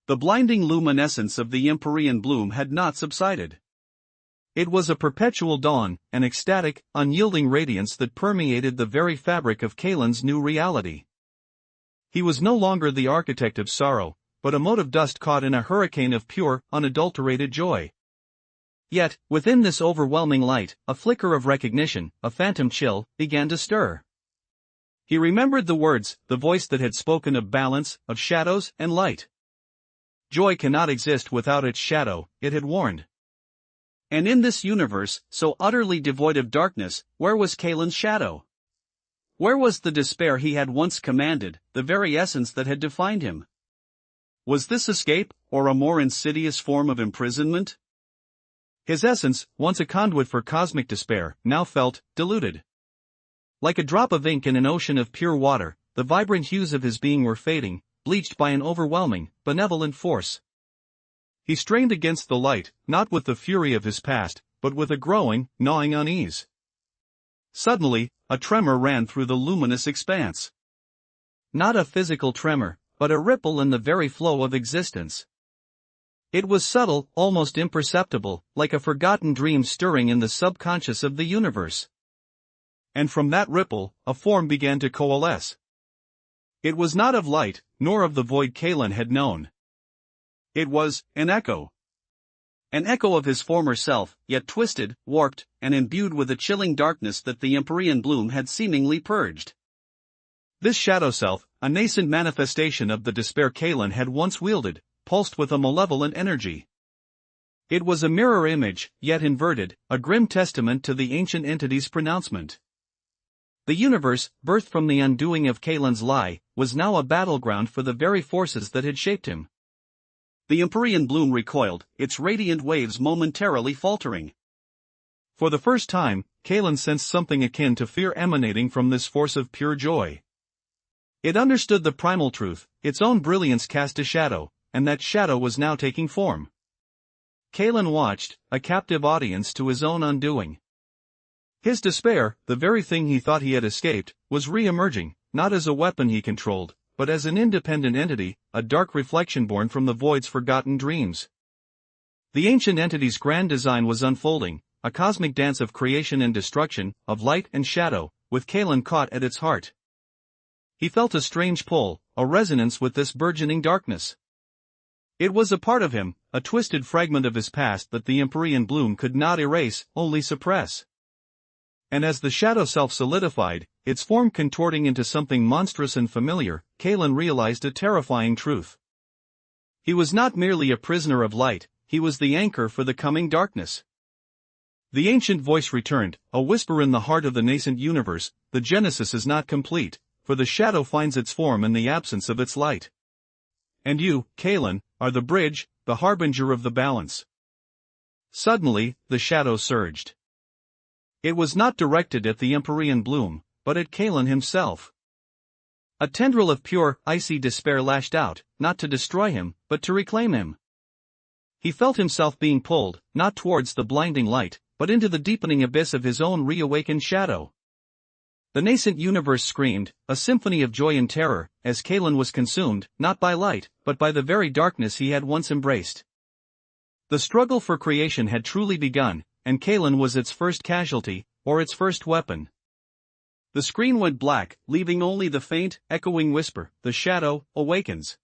The blinding luminescence of the Empyrean bloom had not subsided. It was a perpetual dawn, an ecstatic, unyielding radiance that permeated the very fabric of Kalen's new reality. He was no longer the architect of sorrow, but a mote of dust caught in a hurricane of pure, unadulterated joy. Yet, within this overwhelming light, a flicker of recognition, a phantom chill, began to stir. He remembered the words, the voice that had spoken of balance, of shadows and light. Joy cannot exist without its shadow, it had warned. And in this universe, so utterly devoid of darkness, where was Kalen's shadow? Where was the despair he had once commanded, the very essence that had defined him? Was this escape, or a more insidious form of imprisonment? His essence, once a conduit for cosmic despair, now felt diluted. Like a drop of ink in an ocean of pure water, the vibrant hues of his being were fading, bleached by an overwhelming, benevolent force. He strained against the light, not with the fury of his past, but with a growing, gnawing unease. Suddenly, a tremor ran through the luminous expanse. Not a physical tremor, but a ripple in the very flow of existence. It was subtle, almost imperceptible, like a forgotten dream stirring in the subconscious of the universe. And from that ripple, a form began to coalesce. It was not of light, nor of the void Kalen had known. It was an echo. An echo of his former self, yet twisted, warped, and imbued with a chilling darkness that the Empyrean bloom had seemingly purged. This shadow self, a nascent manifestation of the despair Kalen had once wielded, pulsed with a malevolent energy. It was a mirror image, yet inverted, a grim testament to the ancient entity's pronouncement. The universe, birthed from the undoing of Kalen's lie, was now a battleground for the very forces that had shaped him. The Empyrean bloom recoiled, its radiant waves momentarily faltering. For the first time, Kalen sensed something akin to fear emanating from this force of pure joy. It understood the primal truth, its own brilliance cast a shadow, and that shadow was now taking form. Kalen watched, a captive audience to his own undoing. His despair, the very thing he thought he had escaped, was re-emerging, not as a weapon he controlled, but as an independent entity, a dark reflection born from the void's forgotten dreams. The ancient entity's grand design was unfolding, a cosmic dance of creation and destruction, of light and shadow, with Kalen caught at its heart. He felt a strange pull, a resonance with this burgeoning darkness. It was a part of him, a twisted fragment of his past that the Empyrean bloom could not erase, only suppress. And as the shadow self solidified, its form contorting into something monstrous and familiar, Kalen realized a terrifying truth. He was not merely a prisoner of light, he was the anchor for the coming darkness. The ancient voice returned, a whisper in the heart of the nascent universe, the genesis is not complete, for the shadow finds its form in the absence of its light. And you, Kalen, are the bridge, the harbinger of the balance. Suddenly, the shadow surged. It was not directed at the Empyrean bloom, but at Kalen himself. A tendril of pure, icy despair lashed out, not to destroy him, but to reclaim him. He felt himself being pulled, not towards the blinding light, but into the deepening abyss of his own reawakened shadow. The nascent universe screamed, a symphony of joy and terror, as Kalen was consumed, not by light, but by the very darkness he had once embraced. The struggle for creation had truly begun, and Kalen was its first casualty, or its first weapon. The screen went black, leaving only the faint, echoing whisper, "The shadow awakens."